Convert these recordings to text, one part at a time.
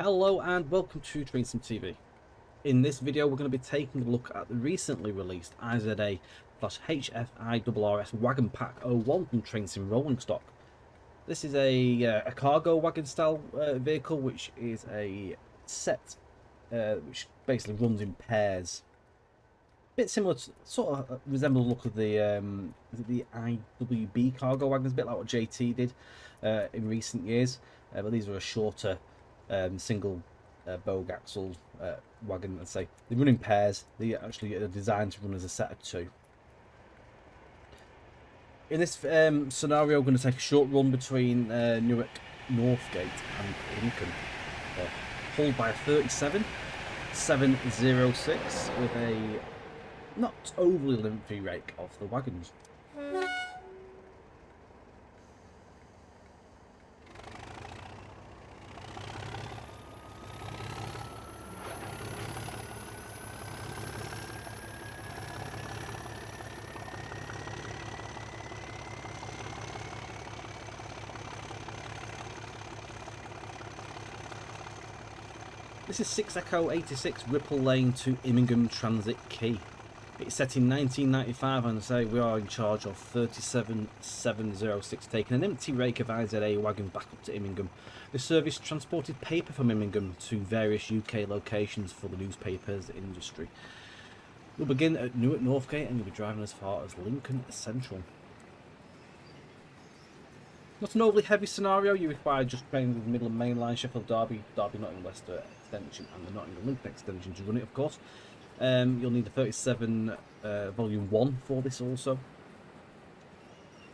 Hello and welcome to Train Sim TV. In this video we're going to be taking a look at the recently released IZA/HFIRRS Wagon Pack 01 from Train Sim Rolling Stock. This is a cargo wagon style vehicle, which is a set which basically runs in pairs. A bit similar to, sort of resemble the look of the IWB cargo wagons, a bit like what JT did in recent years, but these are a shorter single bogue axle wagon. Let's say they run in pairs. They actually are designed to run as a set of two. In this scenario, we're going to take a short run between Newark, Northgate and Lincoln, pulled by a 37-706 with a not overly lengthy rake of the wagons. This is 6 Echo 86 Ripple Lane to Immingham Transit Quay. It's set in 1995, and I say we are in charge of 37-706, taking an empty rake of IZA wagon back up to Immingham. This service transported paper from Immingham to various UK locations for the newspapers industry. We'll begin at Newark Northgate and you'll be driving as far as Lincoln Central. Not an overly heavy scenario. You require just train with the Midland Main Line, Sheffield Derby, Nottingham Leicester extension and the Nottingham Lincoln extension to run it, of course. You'll need the 37 volume 1 for this also,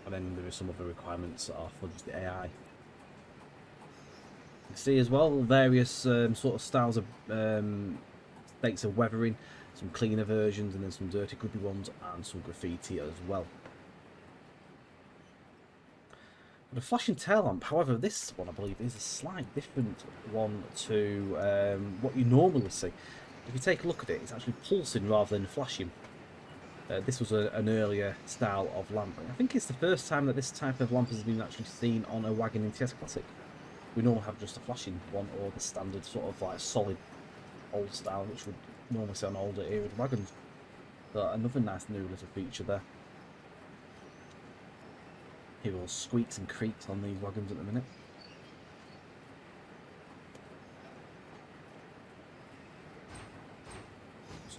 and then there are some other requirements that are for just the AI. You can see as well various sort of styles of states of weathering, some cleaner versions and then some dirty grubby ones and some graffiti as well. The flashing tail lamp, however, this one I believe is a slight different one to what you normally see. If you take a look at it, it's actually pulsing rather than flashing. This was an earlier style of lamp. I think it's the first time that this type of lamp has been actually seen on a wagon in TS Classic. We normally have just a flashing one, or the standard sort of like solid old style, which would normally see on older era wagons. But another nice new little feature there. Hear all squeaks and creaks on these wagons at the minute.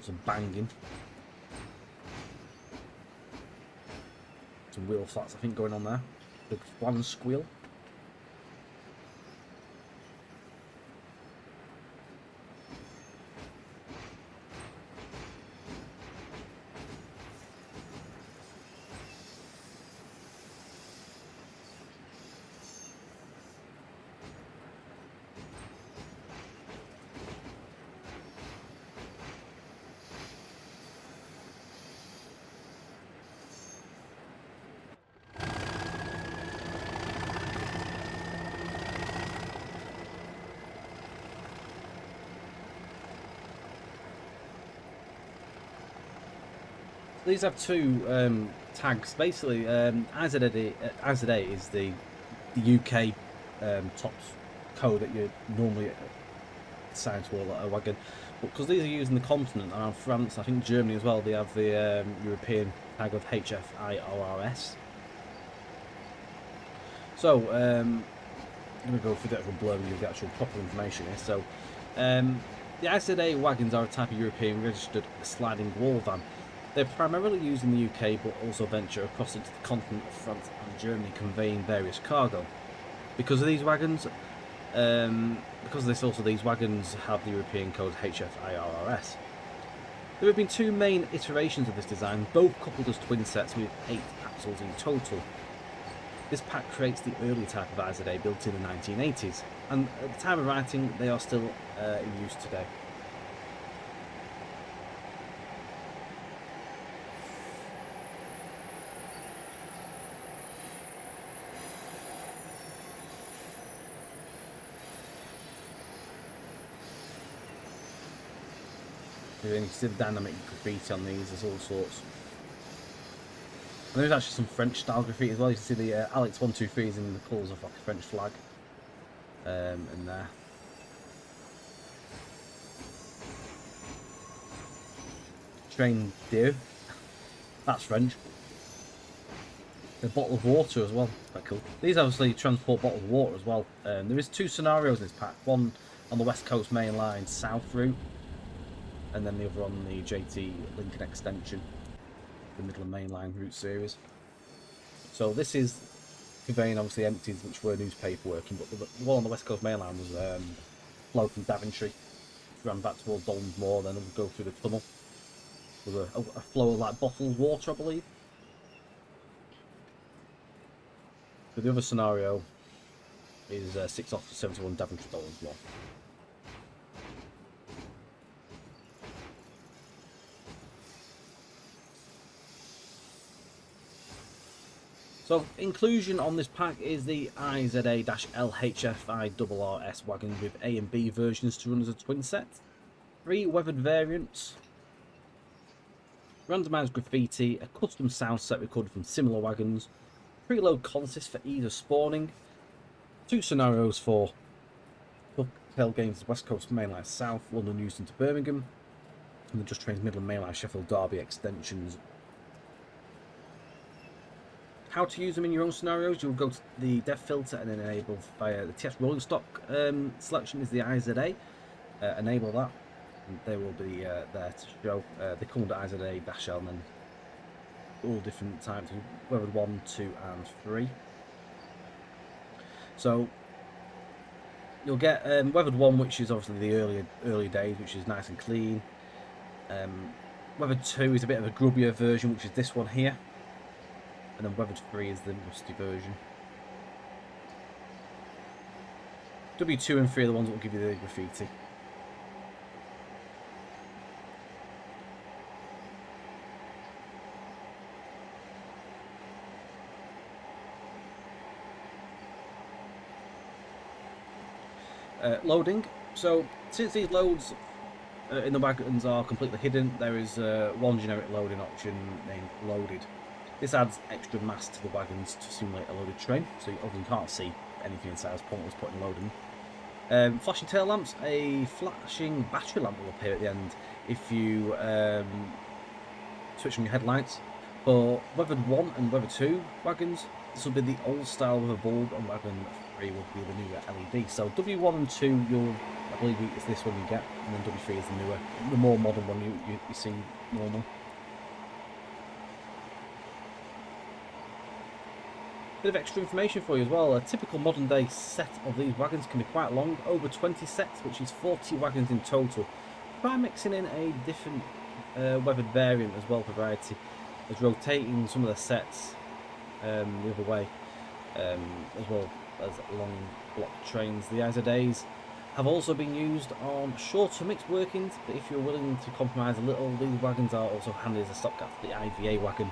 Some banging. Some wheel flats, I think, going on there. Big flan squeal. These have two tags. Basically, IZA is the UK tops code that you normally assign to a wagon, but because these are used in the continent around France, I think Germany as well, they have the European tag of HFIRRS. So I'm going to go through the actual blurb and give the actual proper information here. So the IZA wagons are a type of European registered sliding wall van. They're primarily used in the UK, but also venture across into the continent of France and Germany, conveying various cargo. Because of these wagons, these wagons have the European code HFIRRS. There have been two main iterations of this design, both coupled as twin sets with 8 axles in total. This pack creates the earlier type of IZA built in the 1980s, and at the time of writing, they are still in use today. You can see the dynamic graffiti on these, there's all sorts. And there's actually some French style graffiti as well. You can see the Alex 123 is in the colours of like a French flag in there. train deer. That's French. A bottle of water as well. Quite cool. These obviously transport bottled water as well. There is 2 scenarios in this pack. One on the West Coast Main Line South route, and then the other on the JT Lincoln Extension, the Midland Main Line route series. So this is conveying obviously empties which were newspaper working, but the one on the West Coast Main Line was flowed from Daventry, ran back towards Dolans Moor, then it would go through the tunnel with a flow of like bottled water, I believe. But the other scenario is 6 off to 71 Daventry Dolans Moor. So inclusion on this pack is the IZA-LHFIRRS wagon with A and B versions to run as a twin set, 3 weathered variants, randomised graffiti, a custom sound set recorded from similar wagons, preload consist for ease of spawning, 2 scenarios for tail games West Coast Main Line South, London Euston to Birmingham, and the Just Trains Midland Main Line Sheffield Derby extensions. How to use them in your own scenarios: you'll go to the dev filter and then enable via the TSRollingStock selection is the IZA. Enable that, and they will be there to show. They come under IZA-L and then all different types, weathered 1, 2 and 3. So you'll get weathered 1, which is obviously the early days, which is nice and clean. Weathered 2 is a bit of a grubbier version, which is this one here. And then weathered 3 is the rusty version. W2 and 3 are the ones that will give you the graffiti. Loading. So since these loads in the wagons are completely hidden, there is one generic loading option named Loaded. This adds extra mass to the wagons to simulate a loaded train, so you often can't see anything inside as pointless putting loading. Flashing tail lamps, a flashing battery lamp will appear at the end if you switch on your headlights. For weathered 1 and weathered 2 wagons, this will be the old style with a bulb, and wagon 3 will be the newer LED. So W1 and 2, I believe it's this one you get, and then W3 is the more modern one you see normal. Bit of extra information for you as well. A typical modern day set of these wagons can be quite long, over 20 sets, which is 40 wagons in total. Try mixing in a different weathered variant as well for variety, as rotating some of the sets the other way, as well as long block trains. The IZAs have also been used on shorter mixed workings, but if you're willing to compromise a little, these wagons are also handy as a stopgap for the IVA wagon.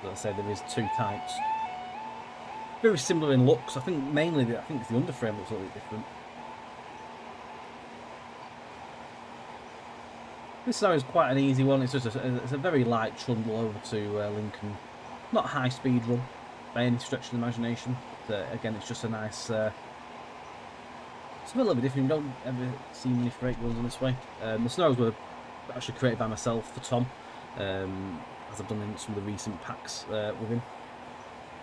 As I say, there is 2 types. Very similar in looks. I think mainly it's the underframe looks a little bit different. This scenario is quite an easy one. It's just it's a very light trundle over to Lincoln. Not a high speed run by any stretch of the imagination. But, again, it's just a nice. It's a little bit different. You don't ever see many freight runs in this way. The scenarios were actually created by myself for Tom, as I've done in some of the recent packs with him.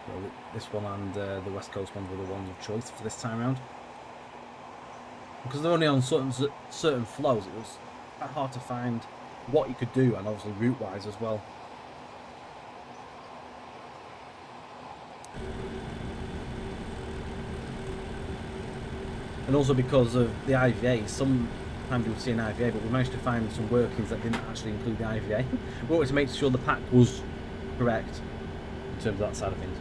So this one and the West Coast ones were the ones of choice for this time around. Because they're only on certain flows, it was quite hard to find what you could do, and obviously route-wise as well. And also because of the IVA, sometimes you would see an IVA, but we managed to find some workings that didn't actually include the IVA. We wanted to make sure the pack was correct in terms of that side of things.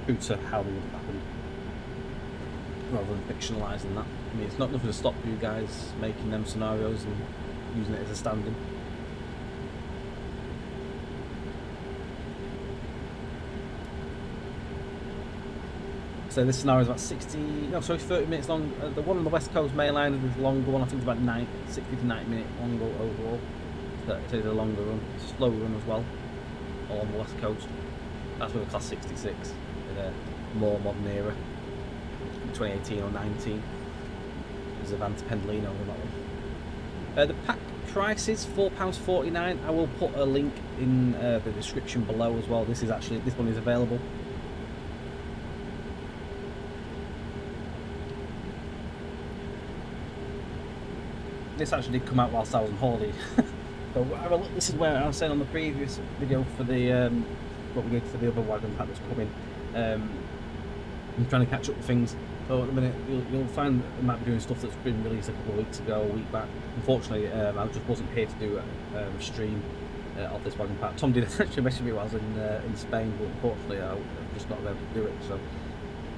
True to how they would have happened, rather than fictionalising that. I mean, it's not nothing to stop you guys making them scenarios and using it as a stand-in. So this scenario is about 30 minutes long. The one on the West Coast Main Line is the longer one. I think it's about 60 to 90 minute long overall. So it's a longer run, slow run as well, all on the West Coast. That's with a class 66 in a more modern era, 2018 or 19. There's a Van to Pendolino on that one. The pack prices, £4.49. I will put a link in the description below as well. This one is available. This actually did come out whilst I was on holiday. So this is where I was saying on the previous video for the what we did for the other wagon pack that's coming. I'm trying to catch up with things. So at the minute you'll find I might be doing stuff that's been released a couple of weeks ago, a week back. Unfortunately, I just wasn't here to do a stream of this wagon pack. Tom did actually message me while I was in Spain, but unfortunately I'm just not able to do it. So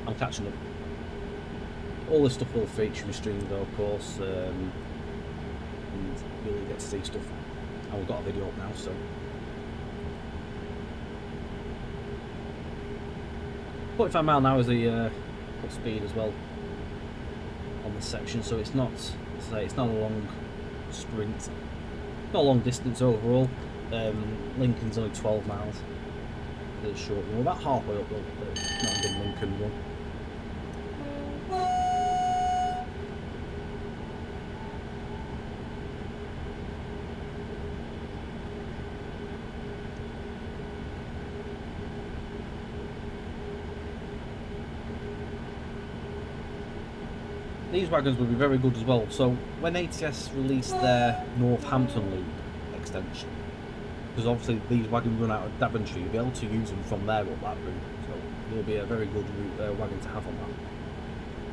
I'm catching up. All this stuff will feature in the stream though, of course, and you'll get to see stuff. I've got a video up now, so 45 mile an hour is the speed as well on this section, so it's not a long sprint, not a long distance overall. Lincoln's only 12 miles. It's short. We're about halfway up the Nottingham Lincoln run. These wagons would be very good as well. So when ATS released their Northampton loop extension, because obviously these wagons run out of Daventry, you'll be able to use them from there up that route. So it'll be a very good route, wagon to have on that.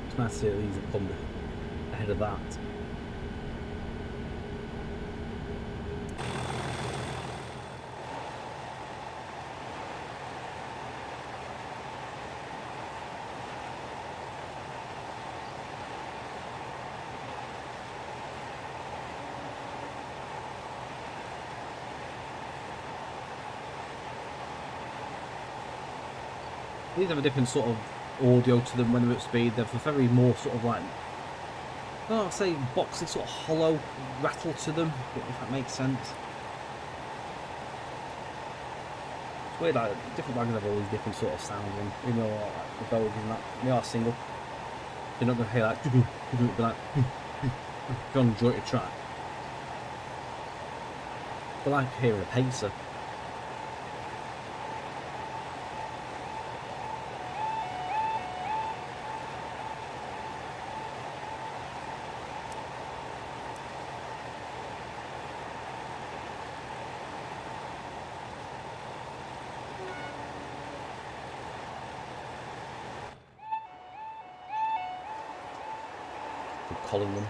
It's nice to see that these have come ahead of that. These have a different sort of audio to them when they're at speed. They're very more sort of like, I'll say boxy, sort of hollow rattle to them, if that makes sense. It's weird, like different wagons have all these different sort of sounds, and you know, like the bogies and that, they are single. You're not going to hear like, but like, if you're on a jointed track. They're like hearing a pacer. Calling them.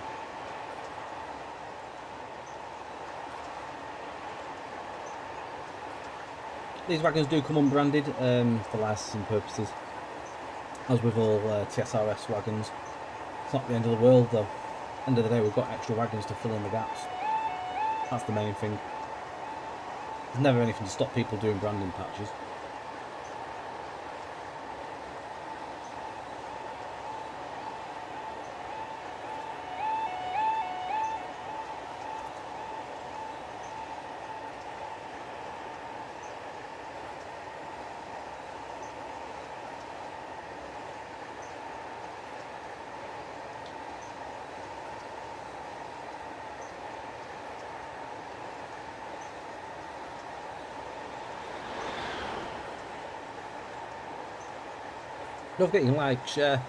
These wagons do come unbranded for licensing purposes, as with all TSRS wagons. It's not the end of the world though. End of the day, we've got extra wagons to fill in the gaps. That's the main thing. There's never anything to stop people doing branding patches. Don't forget you can like, share,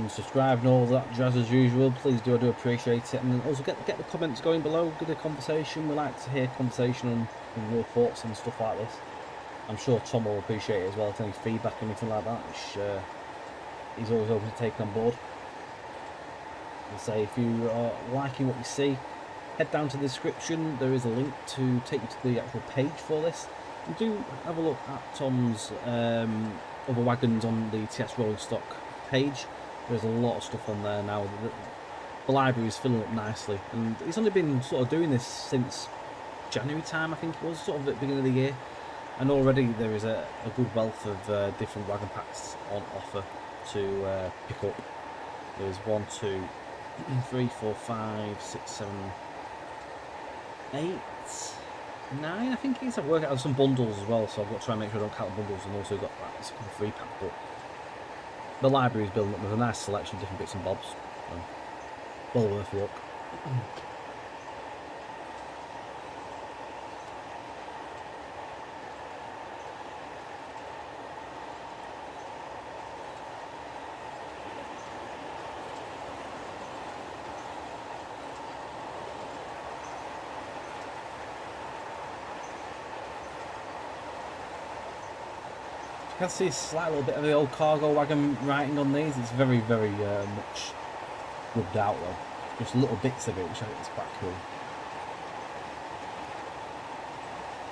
subscribe and all that jazz as usual. Please do, I do appreciate it. And also get the comments going below, get a conversation. We like to hear conversation and your thoughts and stuff like this. I'm sure Tom will appreciate it as well, any feedback or anything like that, which he's always open to taking on board. I'll say, if you are liking what you see, head down to the description. There is a link to take you to the actual page for this. And do have a look at Tom's other wagons on the TSRollingStock page. There's a lot of stuff on there now. The library is filling up nicely, and he's only been sort of doing this since January time, I think it was, sort of at the beginning of the year, and already there is a good wealth of different wagon packs on offer to pick up. There's 1, 2, 3, 4, 5, 6, 7, 8, 9, I think it is. I've worked out some bundles as well, so I've got to try and make sure I don't count the bundles, and also got that it's a free pack. But the library is building up with a nice selection of different bits and bobs. So well worth a look. can see a slight little bit of the old cargo wagon writing on these. It's very, very much rubbed out though. Just little bits of it, which I think is quite cool.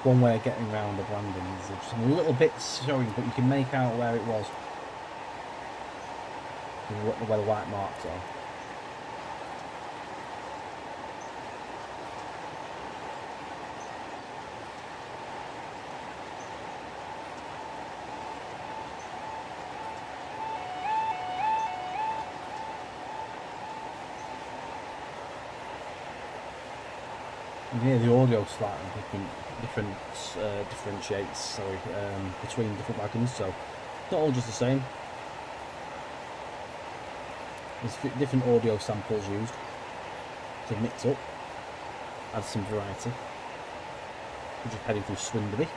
One way of getting around the branding is just some little bits showing, but you can make out where it was. Where the white marks are. Yeah, the audio slightly differentiates between different wagons, so not all just the same. There's different audio samples used to mix up, add some variety. We're just heading through Swindon.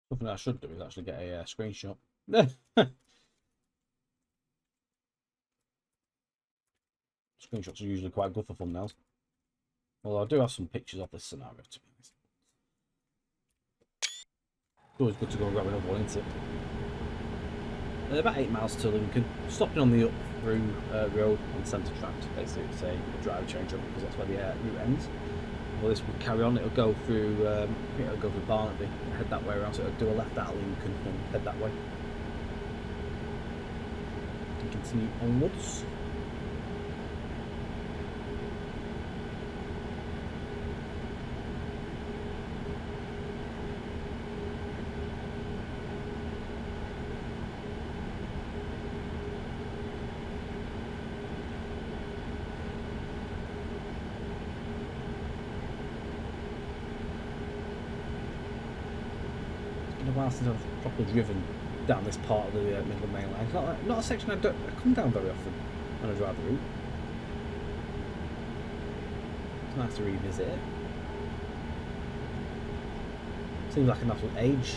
Something I should do is actually get a screenshot. Screenshots are usually quite good for thumbnails. Although I do have some pictures of this scenario, to be honest. It's always good to go and grab another one, isn't it? About 8 miles to Lincoln. Stopping on the up through road on centre track. Basically, it's a drive change up because that's where the route ends. Well, this will carry on. It'll go through Barnaby, head that way around. So it'll do a left out of Lincoln and head that way. And continue onwards. A while since I've properly driven down this part of the Midland Main Line. It's not a section I come down very often when I drive the route. It's nice to revisit it. Seems like an absolute age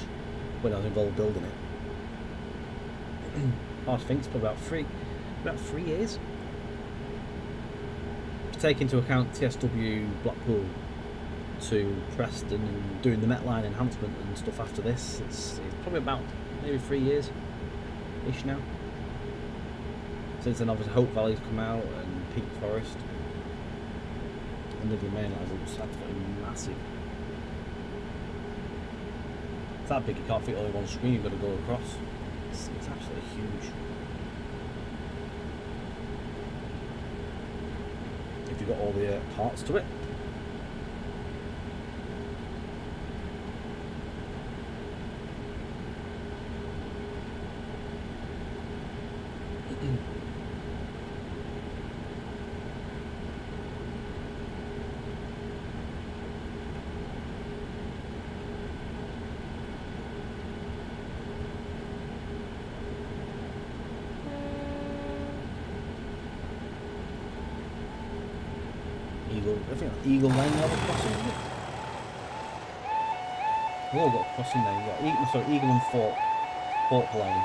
when I was involved building it. Hard to think, it's probably about 3 years. If you take into account TSW Blackpool to Preston and doing the Metline enhancement and stuff after this, it's probably about maybe 3 years ish now. Since then obviously Hope Valley's come out and Peak Forest and Midland Main Line looks absolutely massive. It's that big you can't fit all in one screen, you've got to go across. It's absolutely huge. If you've got all the parts to it. I think Eagle Lane level crossing, isn't it? We've all got crossing names. Eagle and Fort Lane.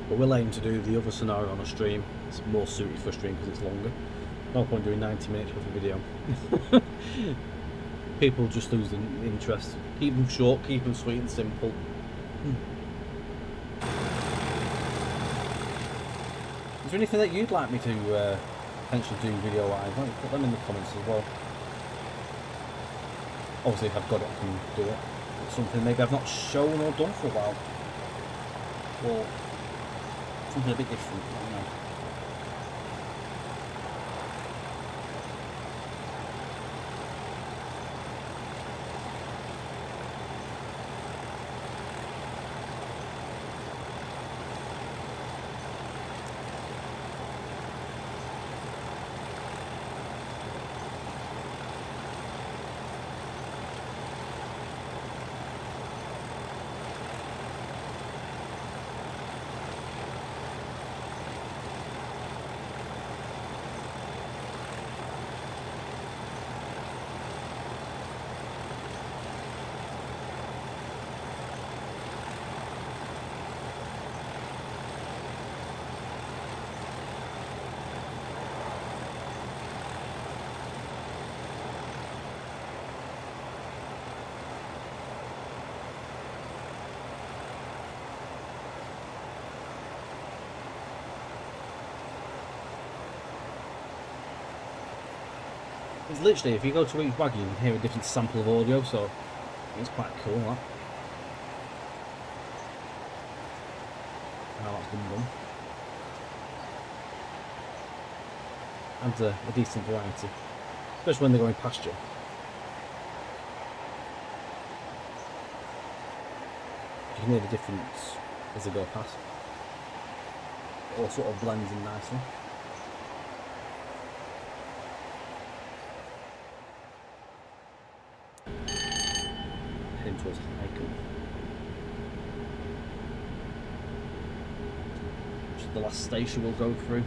But we'll aim to do the other scenario on a stream. It's more suited for a stream because it's longer. No point doing 90 minutes worth of video. People just lose interest. Keep them short, keep them sweet and simple. Is there anything that you'd like me to potentially do video-wise? Why don't you put them in the comments as well. Obviously, if I've got it, I can do it. It's something maybe I've not shown or done for a while. Or something a bit different, I don't know. It's literally, if you go to each wagon, you can hear a different sample of audio, so it's quite cool, that. How that's been done. Adds a decent variety, especially when they're going past you. You can hear the difference as they go past. It all sort of blends in nicely. Towards Highcombe, which is the last station we'll go through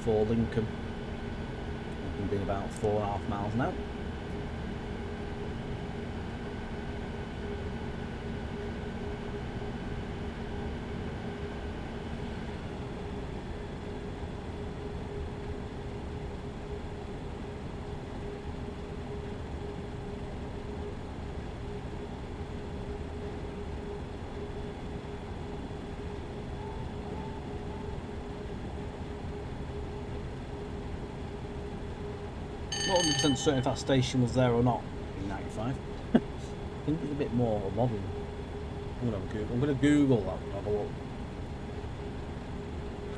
for Lincoln. It can be about 4.5 miles now. Not 100% certain if that station was there or not in '95. I think it's a bit more modern. I'm gonna Google that and have a look.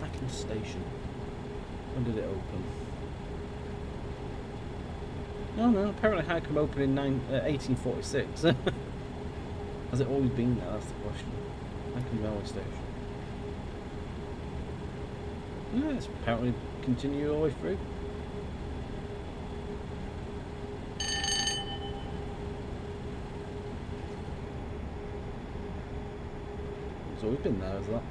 Highcombe Station. When did it open? No, apparently Highcombe opened in 1846. Has it always been there? That's the question. Highcombe Railway Station. Yeah, it's apparently continued all the way through. So we've been there, is that?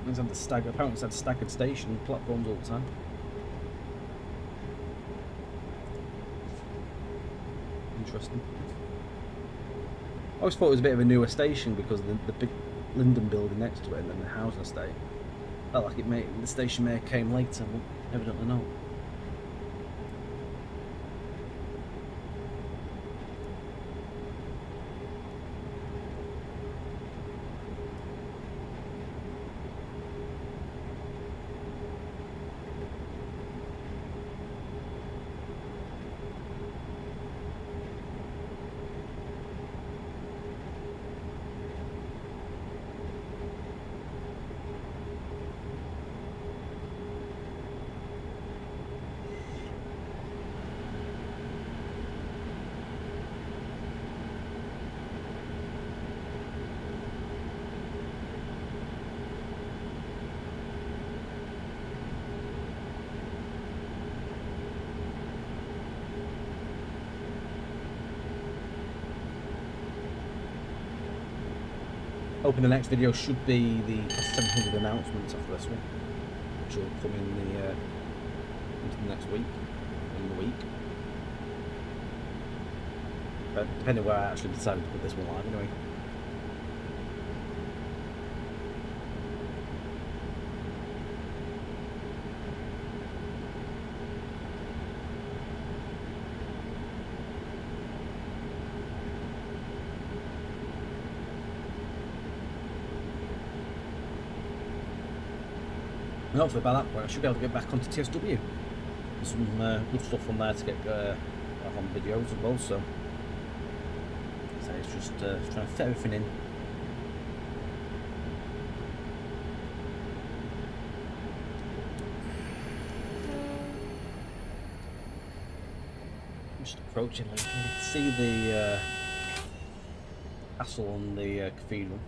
It's had the apparently it's had staggered station platforms all the time. Interesting. I always thought it was a bit of a newer station because of the big Linden building next to it and then the housing estate. Felt like the station may have came later, but evidently not. Hoping the next video should be the 700 announcements after this one, which will come in into the next week, in the week. But depending where I actually decided to put this one live anyway. And hopefully by that point I should be able to get back onto TSW. There's some good stuff on there to get on videos as well, so it's just trying to fit everything in. Just approaching Lincoln, you can see the castle on the cathedral.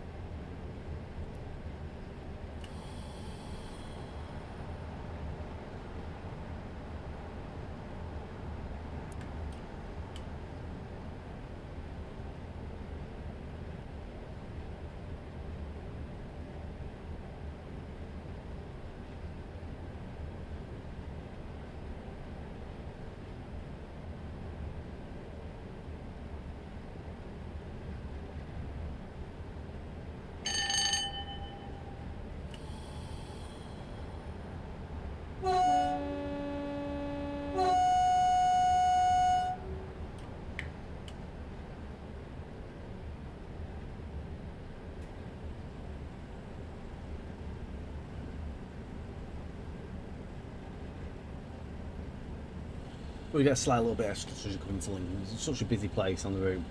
We get a slight little bit extra as you come into Lincoln. It's such a busy place on the route.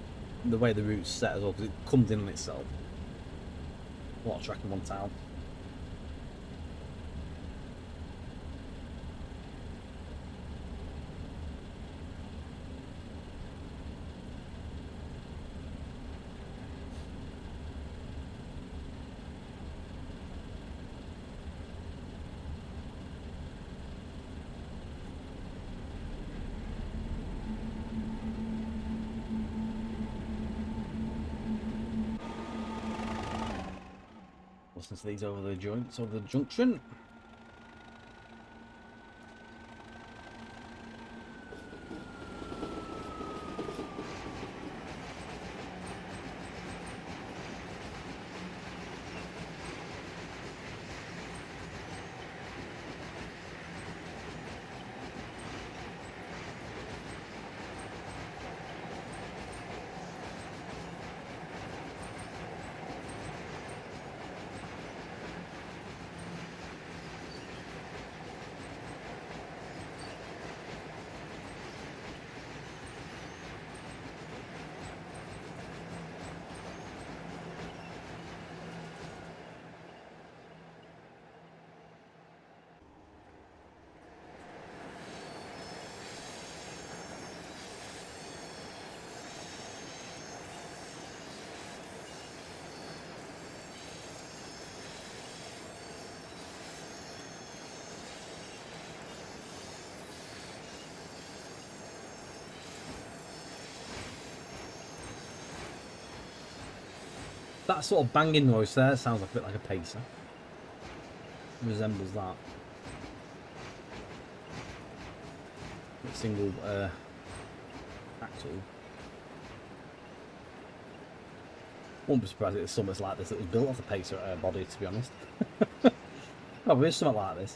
The way the route's set as well, because it comes in on itself. A lot of track in one town. Listen to these over the joints, over the junction. That sort of banging noise there sounds like a bit like a pacer. Resembles that. A single axle. Won't be surprised if it's something like this that was built off the pacer body, to be honest. Probably is something like this.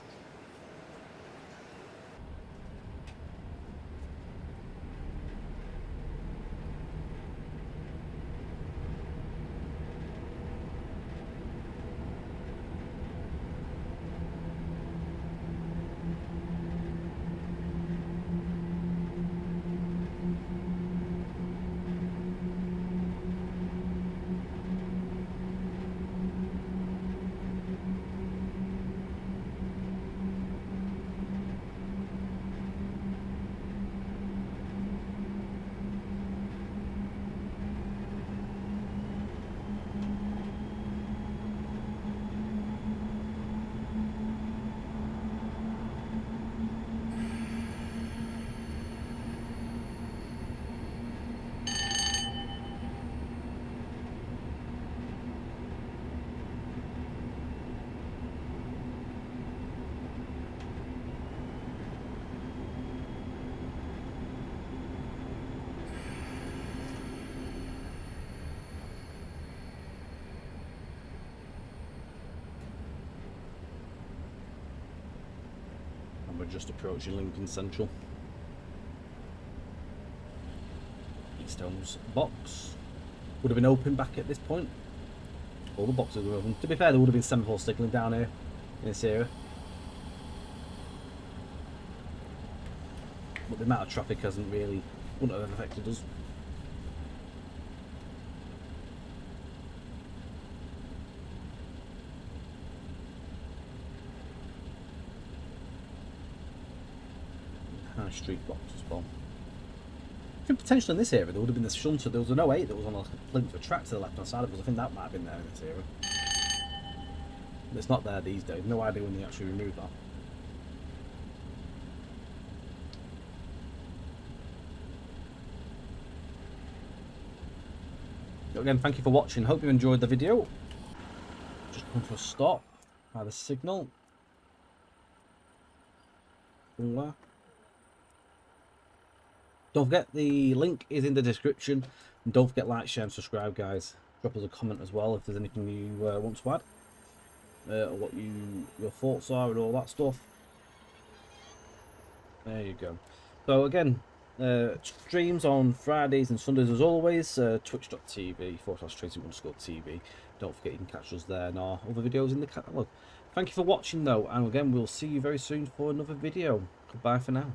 We're just approaching Lincoln Central. Easthome's box would have been open back at this point. All the boxes were open. To be fair, there would have been semaphore signalling down here in this area. but the amount of traffic wouldn't have affected us. High street box as well. I think potentially in this area there would have been the shunter. There was an 08 that was on a Plymouth track to the left hand side of us. I think that might have been there in this area. But it's not there these days. No idea when they actually removed that. So again, thank you for watching. Hope you enjoyed the video. Just come to a stop by the signal. Don't forget the link is in the description. And don't forget like, share and subscribe, guys. Drop us a comment as well if there's anything you want to add. Or what your thoughts are and all that stuff. There you go. So again, streams on Fridays and Sundays as always. Twitch.tv/Tracy_TV. Don't forget you can catch us there and our other videos in the catalogue. Thank you for watching though, and again we'll see you very soon for another video. Goodbye for now.